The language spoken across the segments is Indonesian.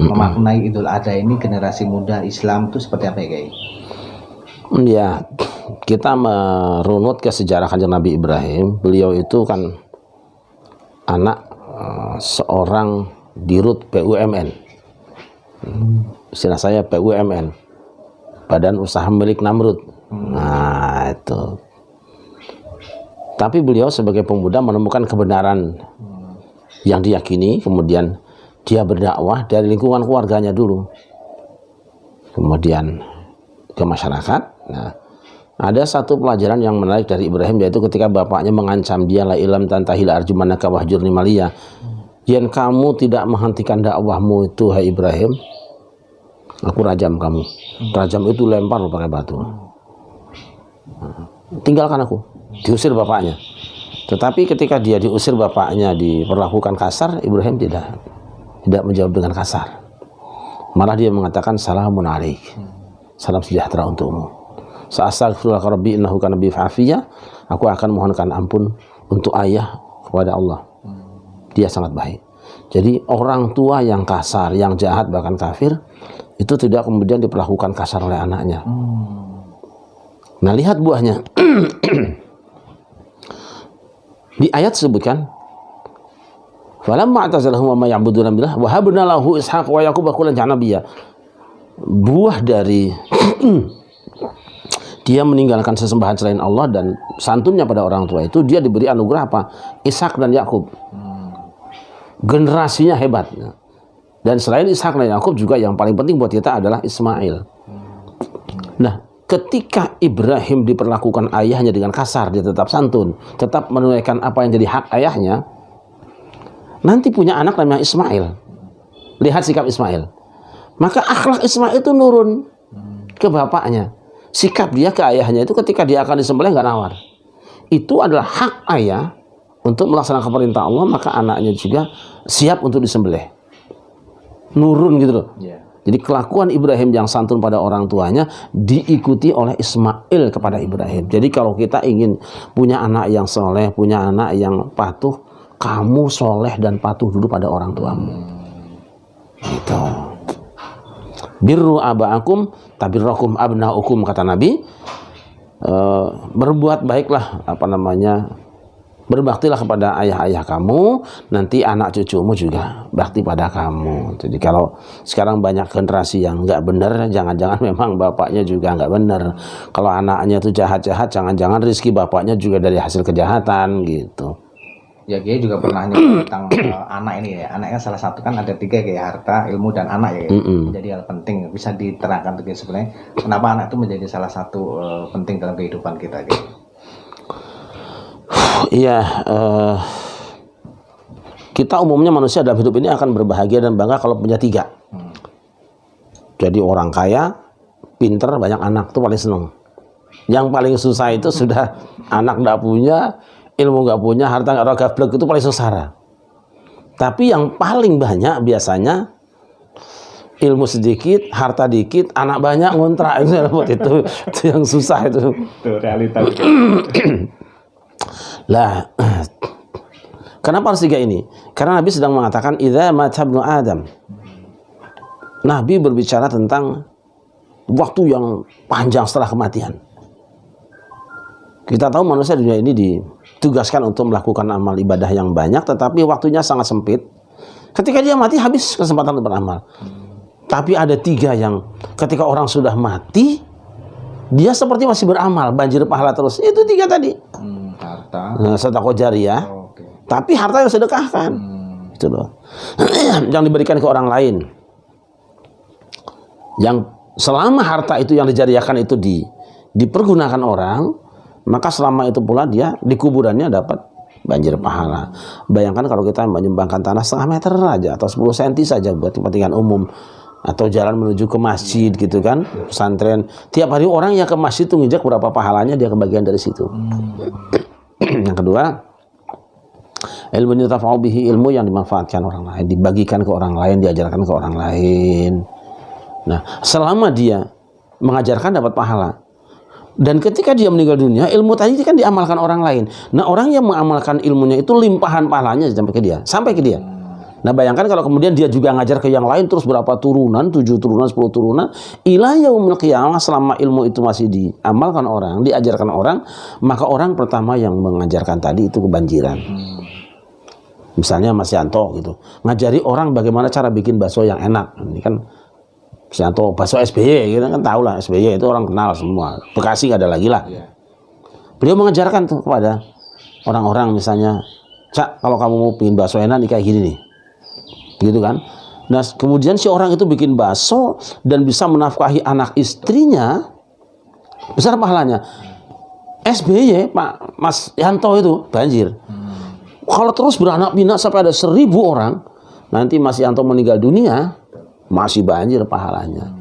memaknai Idul Adha ini generasi muda Islam itu seperti apa ya Kiai? Ya, kita merunut ke sejarah Kanjeng Nabi Ibrahim. Beliau itu kan anak seorang dirut BUMN. Istilah saya BUMN, Badan Usaha Milik Namrud. Nah itu. Tapi beliau sebagai pemuda menemukan kebenaran yang diyakini, kemudian dia berdakwah dari lingkungan keluarganya dulu, kemudian ke masyarakat. Nah, ada satu pelajaran yang menarik dari Ibrahim, yaitu ketika bapaknya mengancam dia, la ilam tantahil arjumanaka wahjurni maliya, yang kamu tidak menghentikan dakwahmu itu hai Ibrahim, aku rajam kamu. Rajam itu lempar pakai batu. Tinggalkan aku. Diusir bapaknya. Tetapi ketika dia diusir bapaknya, diperlakukan kasar, Ibrahim tidak menjawab dengan kasar. Malah dia mengatakan salamun alaik, salam sejahtera untukmu. Sa'astaghfirullaka rabbi innahu kana bi fa'afiyah. Aku akan mohonkan ampun untuk ayah kepada Allah. Dia sangat baik. Jadi orang tua yang kasar, yang jahat, bahkan kafir, itu tidak kemudian diperlakukan kasar oleh anaknya. Nah, lihat buahnya. Di ayat sebutkan, falamma atazalahum wa ma ya'buduna billah wa habna lahu ishaq wa yaqub kullan nabiyya. Buah dari dia meninggalkan sesembahan selain Allah dan santunnya pada orang tua itu, dia diberi anugerah apa? Ishak dan Yakub. Generasinya hebat. Dan selain Ishak dan Yakub juga yang paling penting buat kita adalah Ismail. Nah, ketika Ibrahim diperlakukan ayahnya dengan kasar, dia tetap santun, tetap menunaikan apa yang jadi hak ayahnya. Nanti punya anak namanya Ismail. Lihat sikap Ismail. Maka akhlak Ismail itu nurun ke bapaknya. Sikap dia ke ayahnya itu ketika dia akan disembelih nggak nawar. Itu adalah hak ayah untuk melaksanakan perintah Allah, maka anaknya juga siap untuk disembelih. Nurun gitu loh. Jadi kelakuan Ibrahim yang santun pada orang tuanya diikuti oleh Ismail kepada Ibrahim. Jadi kalau kita ingin punya anak yang soleh, punya anak yang patuh, kamu soleh dan patuh dulu pada orang tuamu. Gitu. Birru aba'akum tabirrakum abna'ukum, kata Nabi. Berbuat baiklah, berbaktilah kepada ayah-ayah kamu, nanti anak cucumu juga bakti pada kamu. Jadi kalau sekarang banyak generasi yang nggak benar, jangan-jangan memang bapaknya juga nggak benar. Kalau anaknya itu jahat-jahat, jangan-jangan rezeki bapaknya juga dari hasil kejahatan gitu. Ya, Kiai juga pernah nyebut tentang anak ini ya. Anaknya salah satu kan ada 3 kayak harta, ilmu, dan anak ya. Jadi hal penting, bisa diterangkan tuh sebenarnya kenapa anak itu menjadi salah satu penting dalam kehidupan kita, Kiai. Iya, kita umumnya manusia dalam hidup ini akan berbahagia dan bangga kalau punya 3. Jadi orang kaya, pinter, banyak anak itu paling seneng. Yang paling susah itu sudah anak nggak punya, ilmu nggak punya, harta nggak ada, gablek, itu paling sengsara. Tapi yang paling banyak biasanya ilmu sedikit, harta dikit, anak banyak, ngontrak itu yang susah itu. Itu realita. Lah, kenapa harus 3 ini? Karena Nabi sedang mengatakan idza mata ibnu Adam. Nabi berbicara tentang waktu yang panjang setelah kematian. Kita tahu manusia di dunia ini ditugaskan untuk melakukan amal ibadah yang banyak, tetapi waktunya sangat sempit. Ketika dia mati, habis kesempatan untuk beramal. Tapi ada 3 yang ketika orang sudah mati, dia seperti masih beramal, banjir pahala terus. Itu 3 tadi. Harta, sedekah jariyah, tapi harta yang sedekahkan, itu loh, yang diberikan ke orang lain. Yang selama harta itu yang dijariahkan itu dipergunakan orang, maka selama itu pula dia di kuburannya dapat banjir pahala. Bayangkan kalau kita menyumbangkan tanah 0,5 meter aja atau 10 cm saja buat kepentingan umum, atau jalan menuju ke masjid gitu kan, pesantren. Tiap hari orang yang ke masjid itu nginjak berapa pahalanya, dia kebagian dari situ. Yang kedua, ilmu yutafa'u bihi, ilmu yang dimanfaatkan orang lain, dibagikan ke orang lain, diajarkan ke orang lain. Nah, selama dia mengajarkan dapat pahala. Dan ketika dia meninggal dunia, ilmu tadi kan diamalkan orang lain. Nah, orang yang mengamalkan ilmunya itu limpahan pahalanya sampai ke dia. Nah bayangkan kalau kemudian dia juga ngajar ke yang lain terus berapa turunan, 7 turunan, 10 turunan, ila yaumil qiyamah, selama ilmu itu masih diamalkan orang, diajarkan orang, maka orang pertama yang mengajarkan tadi itu kebanjiran. Misalnya Mas Yanto gitu, ngajari orang bagaimana cara bikin bakso yang enak. Ini kan Mas Yanto, bakso SBY gitu kan, tahu lah SBY itu orang kenal semua. Bekasi nggak ada lagi lah. Beliau mengajarkan tuh kepada orang-orang misalnya, Cak, kalau kamu mau bikin bakso enak nih kayak gini nih. Gitu kan. Nah kemudian si orang itu bikin bakso dan bisa menafkahi anak istrinya, besar pahalanya. SBY Pak Mas Yanto itu banjir. Kalau terus beranak pinak sampai ada 1.000 orang, nanti Mas Yanto meninggal dunia masih banjir pahalanya.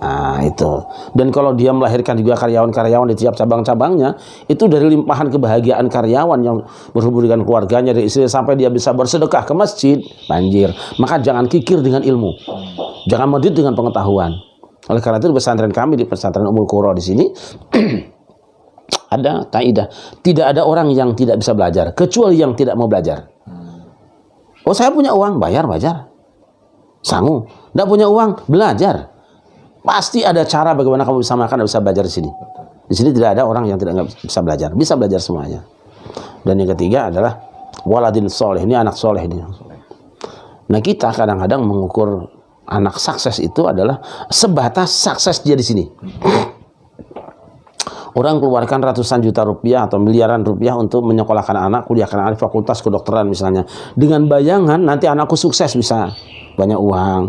Nah itu. Dan kalau dia melahirkan juga karyawan-karyawan di tiap cabang-cabangnya, itu dari limpahan kebahagiaan karyawan yang berhubung dengan keluarganya, dari istri, sampai dia bisa bersedekah ke masjid, banjir. Maka jangan kikir dengan ilmu, jangan medit dengan pengetahuan. Oleh karena itu di pesantren kami, di pesantren Ummul Qura di sini ada kaidah, tidak ada orang yang tidak bisa belajar kecuali yang tidak mau belajar. Oh saya punya uang, bayar. Sangu. Tidak punya uang, belajar. Pasti ada cara bagaimana kamu bisa makan dan bisa belajar di sini. Di sini tidak ada orang yang tidak bisa belajar semuanya. Dan yang ketiga adalah waladin soleh, ini anak soleh ini. Nah kita kadang-kadang mengukur anak sukses itu adalah sebatas sukses dia di sini. Orang keluarkan ratusan juta rupiah atau miliaran rupiah untuk menyekolahkan anak, kuliahkan anak fakultas kedokteran misalnya, dengan bayangan nanti anakku sukses, bisa banyak uang,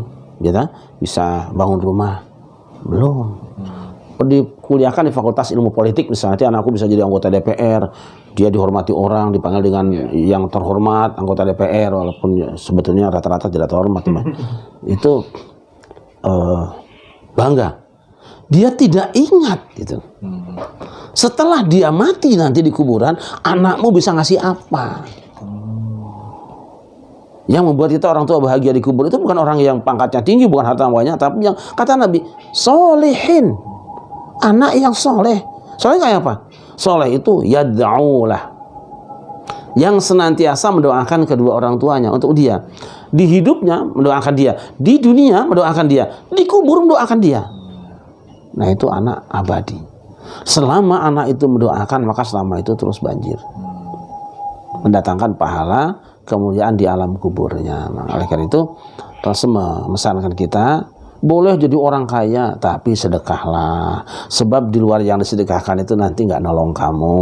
gitu, bisa bangun rumah. Belum. Dikuliahkan di fakultas ilmu politik misalnya, nanti anakku bisa jadi anggota DPR, dia dihormati orang, dipanggil dengan yang terhormat, anggota DPR, walaupun sebetulnya rata-rata tidak terhormat. Itu bangga. Dia tidak ingat gitu. Setelah dia mati nanti di kuburan, anakmu bisa ngasih apa? Yang membuat kita orang tua bahagia di kubur itu bukan orang yang pangkatnya tinggi, bukan harta banyak, tapi yang kata Nabi, solehin, anak yang soleh. Soleh kayak apa? Soleh itu yad'ulah, yang senantiasa mendoakan kedua orang tuanya untuk dia. Di hidupnya mendoakan dia, di dunia mendoakan dia, di kubur mendoakan dia. Nah itu anak abadi. Selama anak itu mendoakan, maka selama itu terus banjir, mendatangkan pahala kemuliaan di alam kuburnya. Nah, oleh karena itu Rasul memesankan kita boleh jadi orang kaya tapi sedekahlah, sebab di luar yang disedekahkan itu nanti nggak nolong kamu.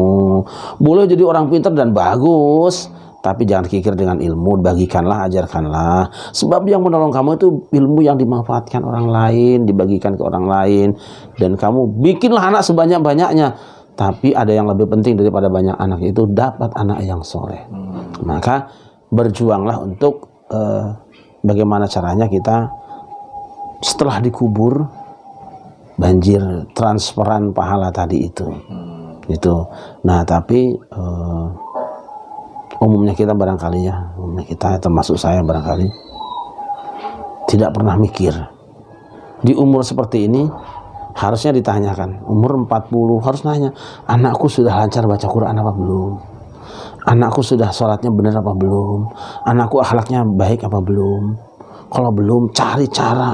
Boleh jadi orang pintar dan bagus tapi jangan kikir dengan ilmu, bagikanlah, ajarkanlah, sebab yang menolong kamu itu ilmu yang dimanfaatkan orang lain, dibagikan ke orang lain. Dan kamu bikinlah anak sebanyak-banyaknya, tapi ada yang lebih penting daripada banyak anak, itu dapat anak yang soleh. Maka berjuanglah untuk bagaimana caranya kita setelah dikubur banjir transferan pahala tadi itu. Nah tapi umumnya kita barangkali ya, umumnya kita termasuk saya barangkali tidak pernah mikir di umur seperti ini. Harusnya ditanyakan umur 40, harus nanya, anakku sudah lancar baca Quran apa belum? Anakku sudah sholatnya benar apa belum? Anakku akhlaknya baik apa belum? Kalau belum, cari cara,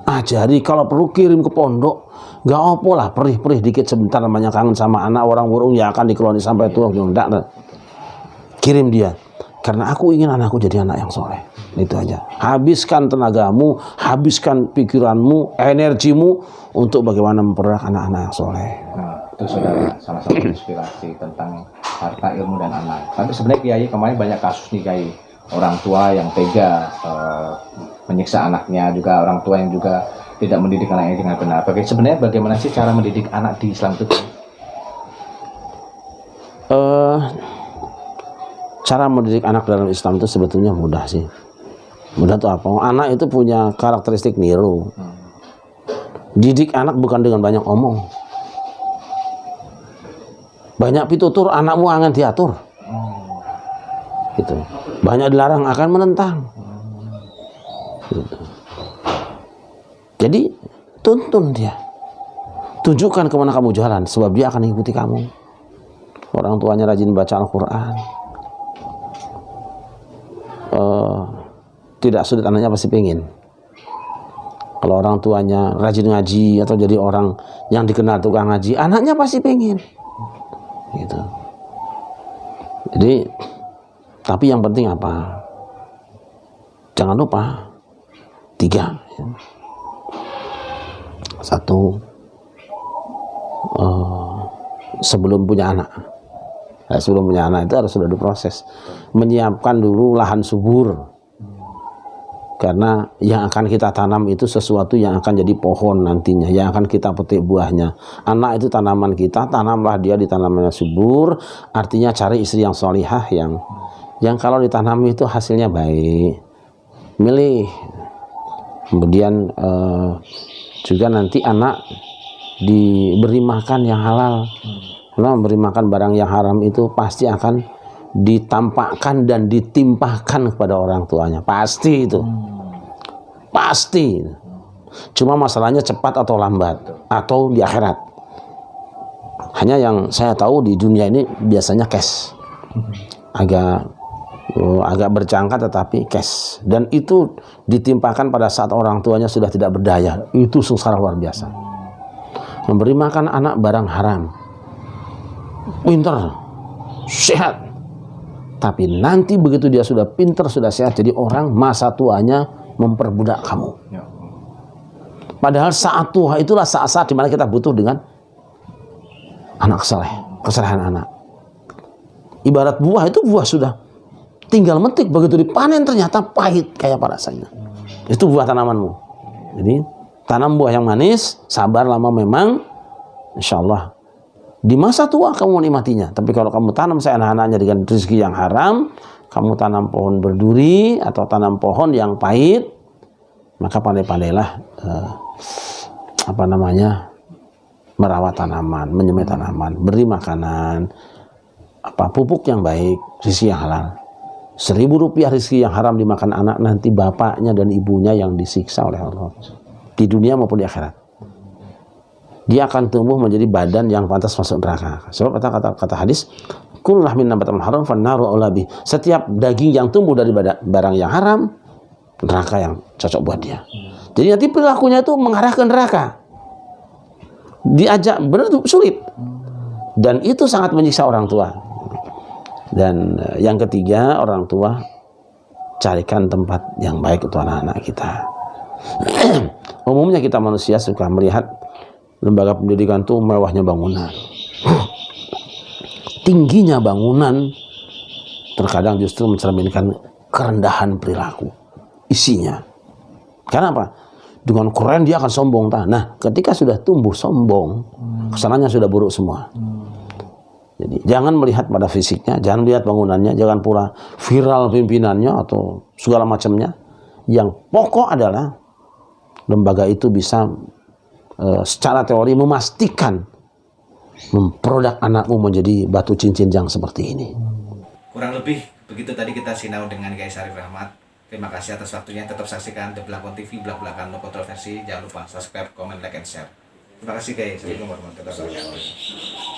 ajari. Kalau perlu kirim ke pondok, gak apa lah, perih-perih dikit sebentar, namanya kangen sama anak. Orang burung ya akan dikeloni sampai tua, enggak, kirim dia. Karena aku ingin anakku jadi anak yang soleh. Itu aja. Habiskan tenagamu, habiskan pikiranmu, energimu untuk bagaimana memperoleh anak-anak yang soleh. Nah, itu sudah salah satu inspirasi tentang harta, ilmu, dan anak. Tapi sebenarnya Kiai kemarin banyak kasus nih Kiai, orang tua yang tega menyiksa anaknya, juga orang tua yang juga tidak mendidik anaknya dengan benar. Sebenarnya bagaimana sih cara mendidik anak di Islam itu? Cara mendidik anak dalam Islam itu sebetulnya mudah sih. Mudah tuh apa? Anak itu punya karakteristik niru. Didik anak bukan dengan banyak omong. Banyak pitutur, anakmu akan diatur. Gitu. Banyak dilarang akan menentang. Gitu. Jadi tuntun dia. Tunjukkan kemana kamu jalan, sebab dia akan mengikuti kamu. Orang tuanya rajin baca Al-Quran, tidak sulit anaknya pasti pengen. Kalau orang tuanya rajin ngaji atau jadi orang yang dikenal tukang ngaji, anaknya pasti pengen. Gitu. Jadi, tapi yang penting apa? Jangan lupa 3. Ya. 1, sebelum punya anak. Nah, sebelum punya anak itu harus sudah diproses. Menyiapkan dulu lahan subur. Karena yang akan kita tanam itu sesuatu yang akan jadi pohon nantinya, yang akan kita petik buahnya. Anak itu tanaman kita, tanamlah dia di tanamannya subur. Artinya cari istri yang solihah, yang kalau ditanam itu hasilnya baik. Milih. Kemudian juga nanti anak diberi makan yang halal. Karena memberi makan barang yang haram itu pasti akan ditampakkan dan ditimpahkan kepada orang tuanya. Pasti itu. Pasti. Cuma masalahnya cepat atau lambat, atau di akhirat. Hanya yang saya tahu di dunia ini biasanya cash. Agak berjangka tetapi cash. Dan itu ditimpahkan pada saat orang tuanya sudah tidak berdaya. Itu sengsara luar biasa. Memberi makan anak barang haram. Pinter, sehat. Tapi nanti begitu dia sudah pinter, sudah sehat, jadi orang, masa tuanya memperbudak kamu. Padahal saat tua itulah saat-saat dimana kita butuh dengan anak saleh, kesalehan anak. Ibarat buah, itu buah sudah tinggal metik, begitu dipanen ternyata pahit kayak apa rasanya. Itu buah tanamanmu. Jadi tanam buah yang manis, sabar lama memang, insya Allah di masa tua kamu menikmatinya. Tapi kalau kamu tanam seenak-enaknya dengan rezeki yang haram, kamu tanam pohon berduri atau tanam pohon yang pahit, maka pandai-pandailah merawat tanaman, menyemai tanaman, beri makanan, pupuk yang baik, rezeki yang halal. 1.000 rupiah rezeki yang haram dimakan anak, nanti bapaknya dan ibunya yang disiksa oleh Allah di dunia maupun di akhirat. Dia akan tumbuh menjadi badan yang pantas masuk neraka. Sebab kata hadis, kullu lahmin nabatal haram fannaru aula bih. Setiap daging yang tumbuh dari barang yang haram, neraka yang cocok buat dia. Jadi nanti perilakunya itu mengarah ke neraka. Diajak benar itu sulit. Dan itu sangat menyiksa orang tua. Dan yang ketiga, orang tua carikan tempat yang baik untuk anak-anak kita. Umumnya kita manusia suka melihat lembaga pendidikan itu mewahnya bangunan, tingginya bangunan, terkadang justru mencerminkan kerendahan perilaku isinya. Karena apa? Dengan keren dia akan sombong. Nah, ketika sudah tumbuh sombong, kesananya sudah buruk semua. Jadi jangan melihat pada fisiknya, jangan lihat bangunannya, jangan pula viral pimpinannya atau segala macamnya. Yang pokok adalah lembaga itu bisa secara teori memastikan memproduk anakmu menjadi batu cincin yang seperti ini. Kurang lebih begitu tadi kita sinau dengan Kiai Syarif Rahmat. Terima kasih atas waktunya. Tetap saksikan The Belakon TV, belak-belakan no kontroversi. Jangan lupa subscribe, comment, like, and share. Terima kasih Kiai. Assalamualaikum warahmatullahi wabarakatuh.